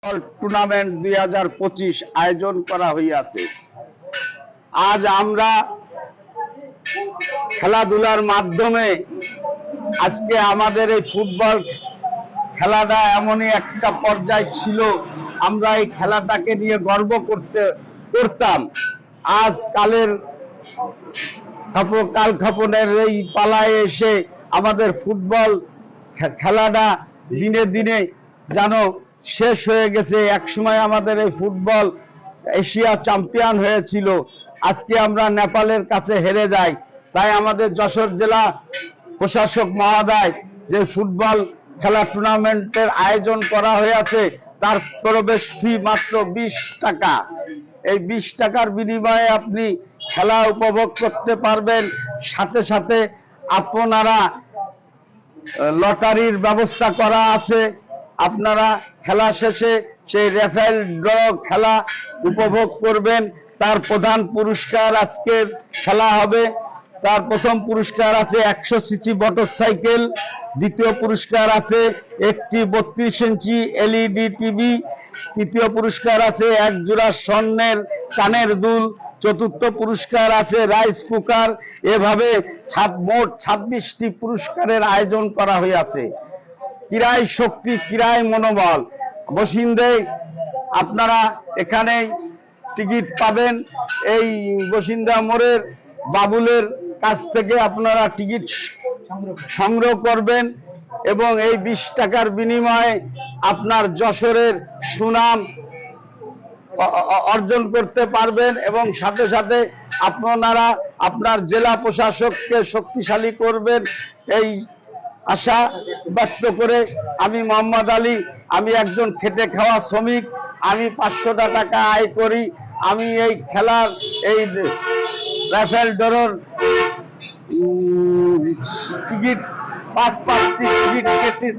Tournament 2025 আয়োজন করা হইয়াছে। আজ আমরা খেলাধুলার মাধ্যমে আজকে আমাদের এই ফুটবল খেলাটা এমনই একটা পর্যায় ছিল, আমরা এই খেলাটাকে নিয়ে গর্ব করতাম। আজ কাল খাপনের এই পালায় এসে আমাদের ফুটবল খেলাটা দিনে দিনে যেন শেষ হয়ে গেছে। একসময় আমাদের এই ফুটবল এশিয়া চ্যাম্পিয়ন হয়েছিল, আজকে আমরা নেপালের কাছে হেরে যাই। তাই আমাদের যশোর জেলা প্রশাসক মহোদয় যে ফুটবল খেলা টুর্নামেন্টের আয়োজন করা হয়েছে, তার প্রবেশ ফি মাত্র 20 টাকা। এই 20 টাকার বিনিময়ে আপনি খেলা উপভোগ করতে পারবেন। সাথে সাথে আপনারা লটারির ব্যবস্থা করা আছে, আপনারা খেলা শেষে সেই রেফারেল ড্র খেলা উপভোগ করবেন। তার প্রধান পুরস্কার আজকের খেলা হবে। তার প্রথম পুরস্কার আছে 100 সিসি মোটরসাইকেল, দ্বিতীয় পুরস্কার আছে একটি 32 ইঞ্চি এলইডি টিভি, তৃতীয় পুরস্কার আছে এক জোড়া স্বর্ণের কানের দুল, চতুর্থ পুরস্কার আছে রাইস কুকার। এভাবে মোট 26টি পুরস্কারের আয়োজন করা হয়েছে। ক্রীড়ায় শক্তি, ক্রীড়ায় মনোবল। বসিন্দে আপনারা এখানে টিকিট পাবেন। এই বসিন্দা মোড়ের বাবুলের কাছ থেকে আপনারা টিকিট সংগ্রহ করবেন এবং এই 20 টাকার বিনিময়ে আপনার যশোরের সুনাম অর্জন করতে পারবেন এবং সাথে সাথে আপনারা আপনার জেলা প্রশাসককে শক্তিশালী করবেন। এই আশা ব্যক্ত করে আমি মোহাম্মদ আলী, আমি একজন খেটে খাওয়া শ্রমিক, আমি 500 টাকা আয় করি। আমি এই খেলার এই রাফেল ড্রর টিকিট 5টি টিকিট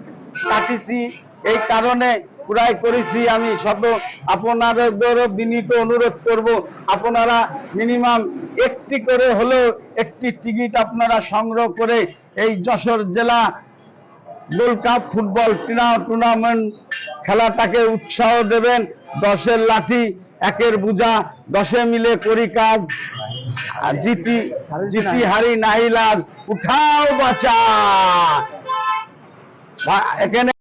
কাটিছি, এই কারণে ক্রয় করেছি। আমি আপনাদেরও বিনীত অনুরোধ করব, আপনারা মিনিমাম একটি করে হলেও একটি টিকিট আপনারা সংগ্রহ করে এই যশোর জেলা গোল্ড কাপ ফুটবল টুর্নামেন্ট খেলাটাকে উৎসাহ দেবেন। 10-এর লাঠি 1-এর বোঝা, 10 মিলে করি কাজ, জিতি হারি নাহি লাজ, উঠাও বাঁচা। এখানে